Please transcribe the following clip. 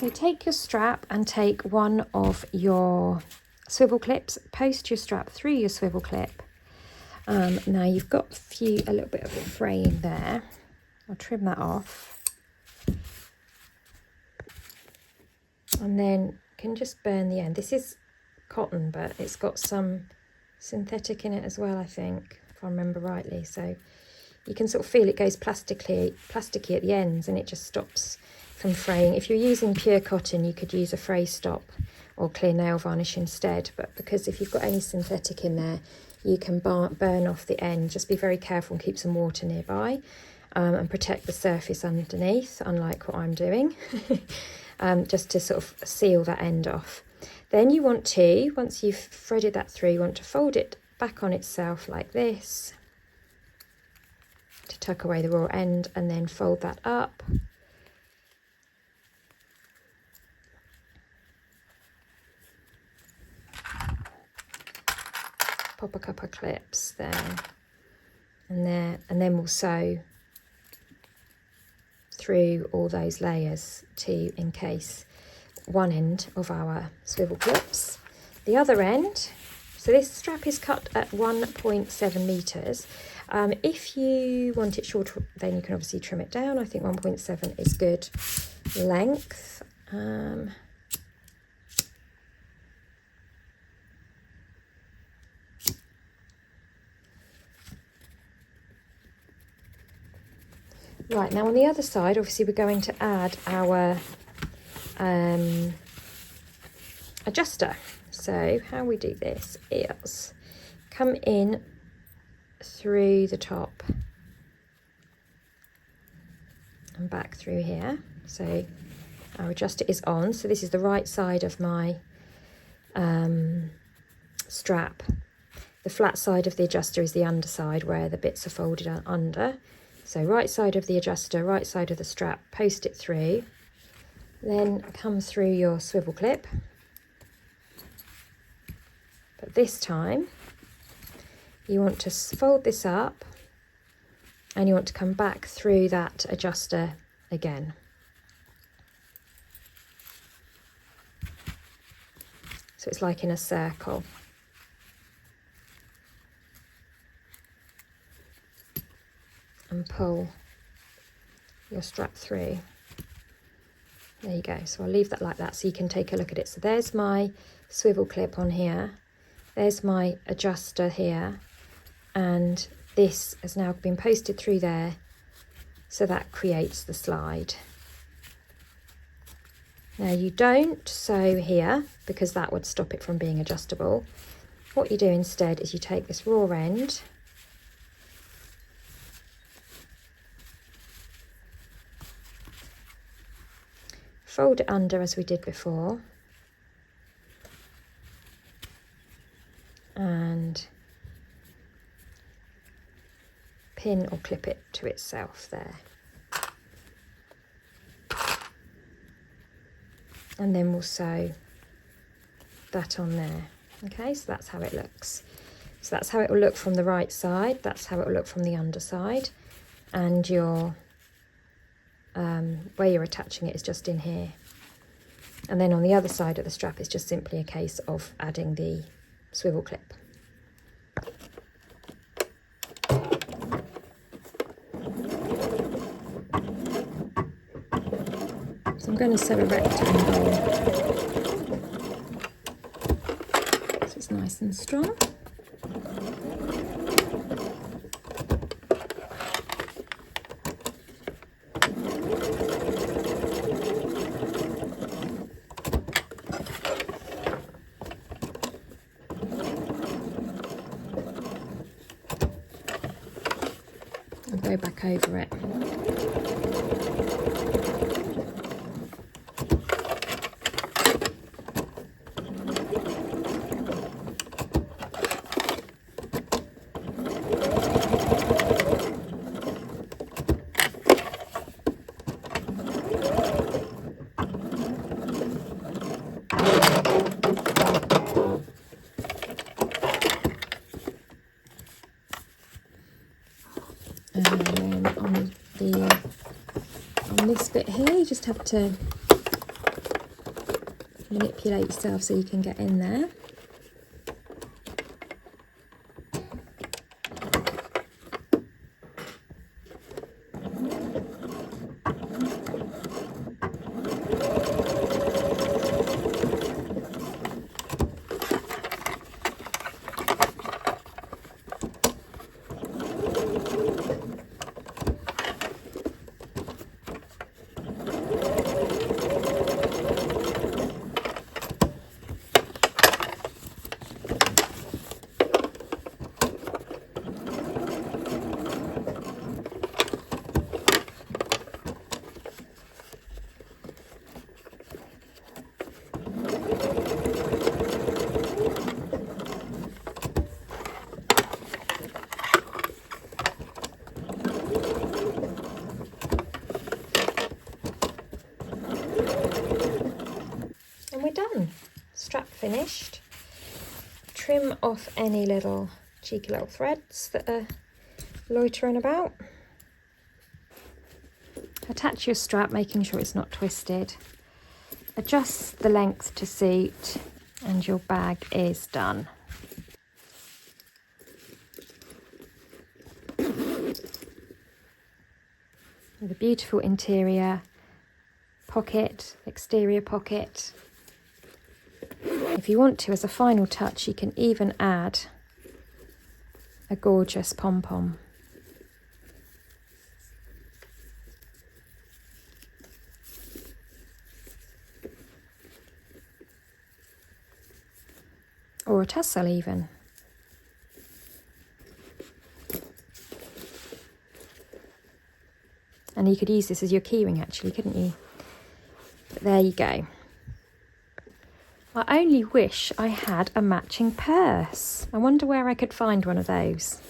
So take your strap and take one of your swivel clips, post your strap through your swivel clip. Now you've got a little bit of a fraying there. I'll trim that off. And then can just burn the end. This is cotton, but it's got some synthetic in it as well, I think, if I remember rightly. So you can sort of feel it goes plasticky at the ends, and it just stops from fraying. If you're using pure cotton, you could use a fray stop or clear nail varnish instead, but because if you've got any synthetic in there, you can burn off the end. Just be very careful and keep some water nearby, and protect the surface underneath, unlike what I'm doing, just to sort of seal that end off. Then you want to, once you've threaded that through, you want to fold it back on itself like this to tuck away the raw end, and then fold that up. Pop a couple of clips there and there, and then we'll sew through all those layers to encase one end of our swivel clips. The other end, so this strap is cut at 1.7 meters. If you want it shorter, then you can obviously trim it down. I think 1.7 is good length. Right, now on the other side, obviously we're going to add our adjuster. So how we do this is come in through the top and back through here. So our adjuster is on. So this is the right side of my strap. The flat side of the adjuster is the underside where the bits are folded under. So right side of the adjuster, right side of the strap, post it through, then come through your swivel clip. But this time you want to fold this up and you want to come back through that adjuster again. So it's like in a circle. And pull your strap through. There you go. So I'll leave that like that so you can take a look at it. So there's my swivel clip on here. There's my adjuster here. And this has now been posted through there. So that creates the slide. Now you don't sew here because that would stop it from being adjustable. What you do instead is you take this raw end, fold it under as we did before, and pin or clip it to itself there. And then we'll sew that on there. Okay, so that's how it looks. So that's how it will look from the right side, that's how it will look from the underside, and your where you're attaching it is just in here. And then on the other side of the strap it's just simply a case of adding the swivel clip. So I'm going to sew a rectangle so it's nice and strong. Go back over it. And then on this bit here, you just have to manipulate yourself so you can get in there. And we're done. Strap finished. Trim off any little cheeky little threads that are loitering about. Attach your strap, making sure it's not twisted. Adjust the length to suit, and your bag is done. With a beautiful interior pocket, exterior pocket. If you want to, as a final touch, you can even add a gorgeous pom-pom. Or a tassel even. And you could use this as your keyring actually, couldn't you? But there you go. I only wish I had a matching purse. I wonder where I could find one of those.